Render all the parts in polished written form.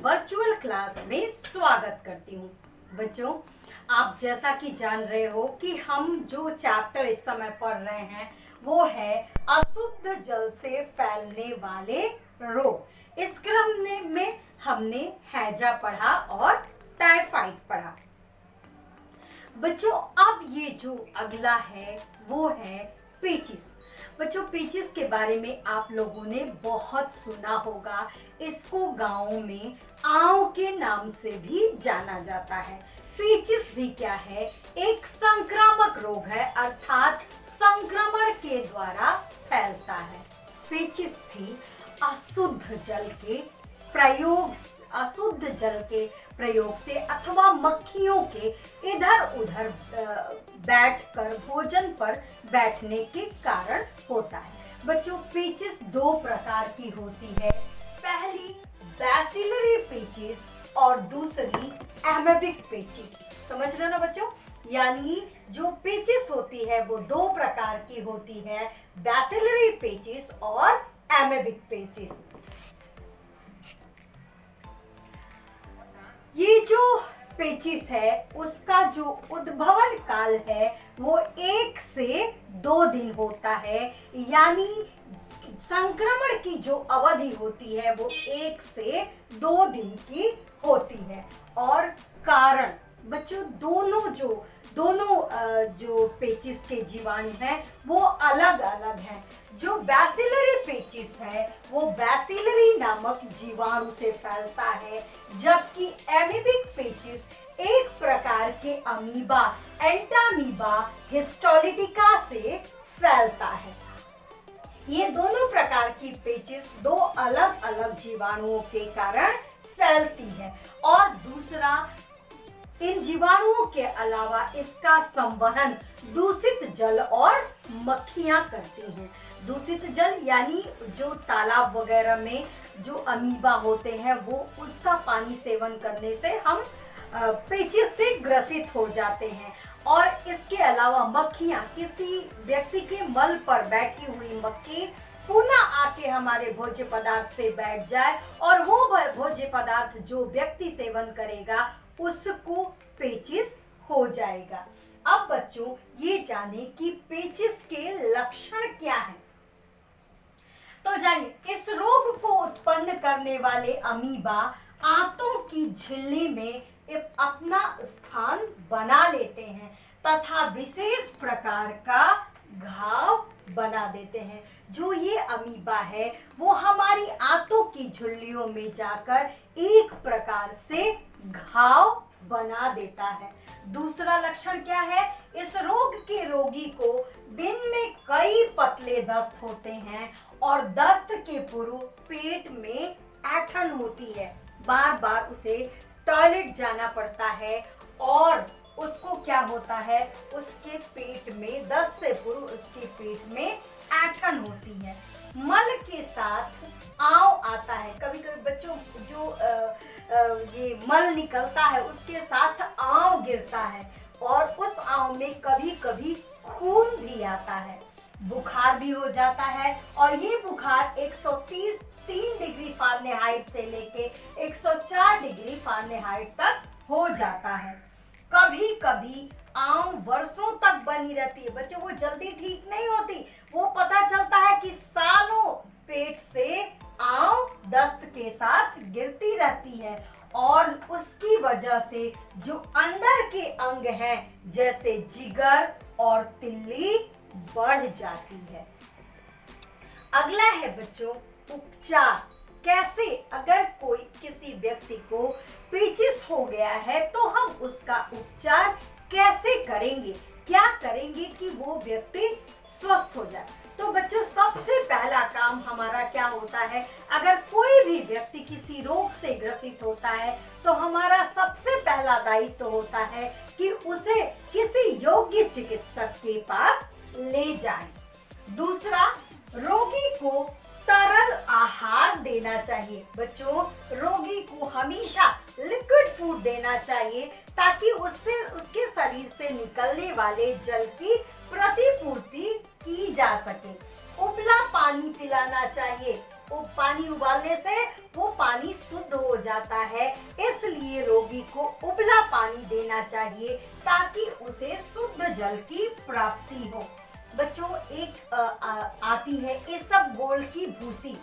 Virtual class में स्वागत करती हूँ। बच्चों, आप जैसा कि जान रहे हो कि हम जो चैप्टर इस समय पढ़ रहे हैं वो है अशुद्ध जल से फैलने वाले रोग। इस क्रम में हमने हैजा पढ़ा और टाइफाइड पढ़ा। बच्चों, अब ये जो अगला है वो है पेचिस। बच्चों, पेचिस के बारे में आप लोगों ने बहुत सुना होगा। इसको गाँव में आंव के नाम से भी जाना जाता है। पेचिस भी क्या है? एक संक्रामक रोग है, अर्थात संक्रमण के द्वारा फैलता है। पेचिस भी अशुद्ध जल के प्रयोग से अथवा मक्खियों के इधर उधर बैठकर भोजन पर बैठने के कारण होता है। बच्चों, पेचिस दो प्रकार की होती है। पहली बैसिलरी पेचिस और दूसरी एमेबिक पेचिस। समझ रहे ना बच्चों? यानी जो पेचिस होती है वो दो प्रकार की होती है, बैसिलरी पेचिस और एमेबिक पेचिस। ये जो पेचिस है उसका जो उद्भवन काल है वो 1 से 2 दिन होता है, यानी संक्रमण की जो अवधि होती है वो 1 से 2 दिन की होती है। और कारण बच्चों, दोनों जो पेचिस के जीवाणु हैं वो अलग अलग हैं। जो बैसिलरी पेचिस है वो बैसिलरी नामक जीवाणु से फैलता है, जबकि एमीबिक पेचिस एक प्रकार के अमीबा एंटामीबा हिस्टोलिटिका से फैलता है। ये दोनों प्रकार की पेचिस दो अलग अलग जीवाणुओं के कारण फैलती है। और दूसरा, इन जीवाणुओं के अलावा इसका संवहन दूषित जल और मक्खियां करती हैं। दूषित जल यानी जो तालाब वगैरह में जो अमीबा होते हैं वो उसका पानी सेवन करने से हम पेचिस से ग्रसित हो जाते हैं। और इसके अलावा मक्खियां, किसी व्यक्ति के मल पर बैठी हुई मक्खी पुनः आके हमारे भोज्य पदार्थ पे बैठ जाए और वो भोज्य पदार्थ जो व्यक्ति सेवन करेगा उसको पेचिस हो जाएगा। अब बच्चों, ये जाने कि पेचिस के लक्षण क्या हैं। तो जानिए, इस रोग को उत्पन्न करने वाले अमीबा आंतों की झिल्ली में अपना स्थान बना लेते हैं तथा विशेष प्रकार का घाव बना देते हैं। जो ये अमीबा है वो हमारी आंतों की झिल्लियों में जाकर एक प्रकार से घाव बना देता है। दूसरा लक्षण क्या है? इस रोग के रोगी को दिन में कई पतले दस्त होते हैं और दस्त के पूर्व पेट में ऐंठन होती है। बार बार उसे टॉयलेट जाना पड़ता है और उसको क्या होता है, उसके पेट में दस्त से पूर्व उसके पेट में ऐंठन होती है। मल के साथ आंव आता है। कभी कभी बच्चों जो ये मल निकलता है उसके साथ आंव गिरता है और उस आंव में कभी कभी खून भी आता है। बुखार भी हो जाता है और ये बुखार 133 डिग्री फ़ारेनहाइट से लेके 104 डिग्री फ़ारेनहाइट तक हो जाता है। कभी कभी आंव वर्षों तक बनी रहती है। बच्चों, वो जल्दी ठीक नहीं होती। वो पता चलता है कि सालों पेट से आंव दस्त के साथ गिरती रहती है और उसकी वजह से जो अंदर के अंग हैं जैसे जिगर और तिल्ली बढ़ जाती है। अगला है बच्चों उपचार। कैसे, अगर कोई किसी व्यक्ति को पेचिस हो गया है तो हम उसका उपचार कैसे करेंगे, क्या करेंगे कि वो व्यक्ति स्वस्थ हो जाए। तो बच्चों, सबसे पहला काम हमारा क्या होता है? अगर कोई भी व्यक्ति किसी रोग से ग्रसित होता है तो हमारा सबसे पहला दायित्व होता है कि उसे किसी योग्य चिकित्सक के पास ले जाएं। दूसरा, रोगी को तरल आहार देना चाहिए। बच्चों, रोगी को हमेशा लिक्विड फूड देना चाहिए ताकि उसके शरीर से निकलने वाले जल की प्रतिपूर्ति की जा सके। उबला पानी पिलाना चाहिए। वो पानी उबालने से वो पानी शुद्ध हो जाता है, इसलिए रोगी को उबला पानी देना चाहिए ताकि उसे शुद्ध जल की प्राप्ति हो। बच्चों, एक आती है इसबगोल की भूसी।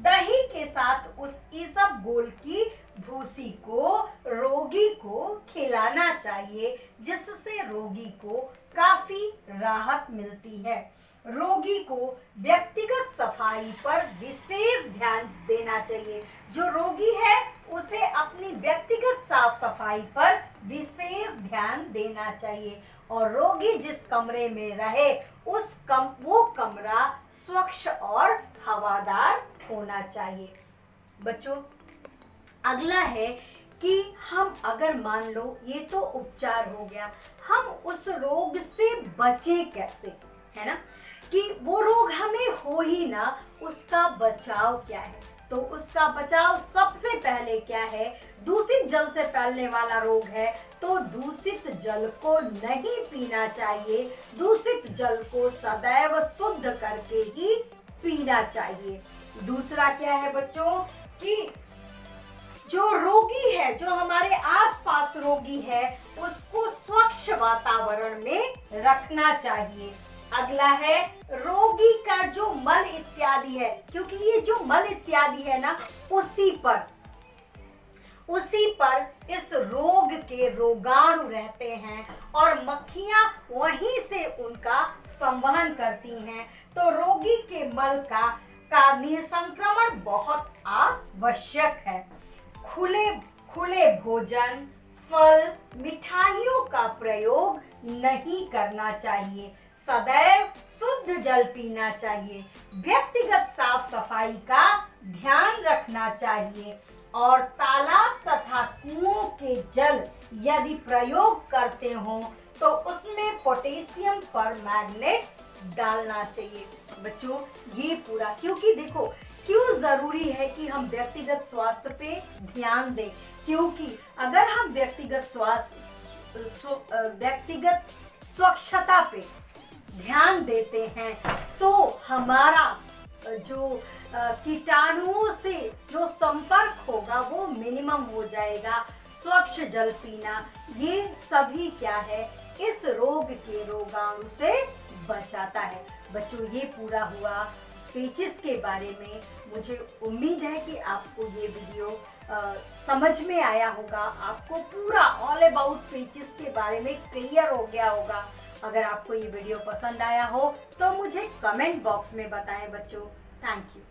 दही के साथ उस इसबगोल की भूसी को रोगी को खिलाना चाहिए, जिससे रोगी को काफी राहत मिलती है। रोगी को व्यक्तिगत सफाई पर विशेष ध्यान देना चाहिए। जो रोगी है उसे अपनी व्यक्तिगत साफ सफाई पर विशेष ध्यान देना चाहिए और रोगी जिस कमरे में रहे वो कमरा स्वच्छ और हवादार होना चाहिए। बच्चों, अगला है कि हम अगर मान लो ये तो उपचार हो गया, हम उस रोग से बचे कैसे, है ना, कि वो रोग हमें हो ही ना, उसका बचाव क्या है। तो उसका बचाव सबसे पहले क्या है, दूषित जल से फैलने वाला रोग है तो दूषित जल को नहीं पीना चाहिए, दूषित जल को सदैव शुद्ध करके ही पीना चाहिए। दूसरा क्या है बच्चों कि जो रोगी है, जो हमारे आसपास रोगी है, उसको स्वच्छ वातावरण में रखना चाहिए। अगला है रोगी का जो मल इत्यादि है, क्योंकि ये जो मल इत्यादि है ना, उसी पर इस रोग के रोगाणु रहते हैं और मक्खियां वहीं से उनका संवहन करती हैं। तो रोगी के मल का निसंक्रमण बहुत आवश्यक है। खुले भोजन, फल, मिठाइयों का प्रयोग नहीं करना चाहिए। सदैव शुद्ध जल पीना चाहिए। व्यक्तिगत साफ सफाई का ध्यान रखना चाहिए और तालाब तथा कुओं के जल यदि प्रयोग करते हो तो उसमें पोटेशियम परमैंगनेट डालना चाहिए। बच्चों, ये पूरा, क्योंकि देखो क्यों जरूरी है कि हम व्यक्तिगत स्वास्थ्य पे ध्यान दें, क्योंकि अगर हम व्यक्तिगत स्वच्छता पे ध्यान देते हैं तो हमारा जो कीटाणुओं से जो संपर्क होगा वो मिनिमम हो जाएगा। स्वच्छ जल पीना, ये सभी क्या है, इस रोग के रोगाणु से बचाता है। बच्चों, ये पूरा हुआ पेचिस के बारे में। मुझे उम्मीद है कि आपको ये वीडियो समझ में आया होगा, आपको पूरा ऑल अबाउट पेचिस के बारे में क्लियर हो गया होगा। अगर आपको ये वीडियो पसंद आया हो तो मुझे कमेंट बॉक्स में बताएं बच्चों। Thank you.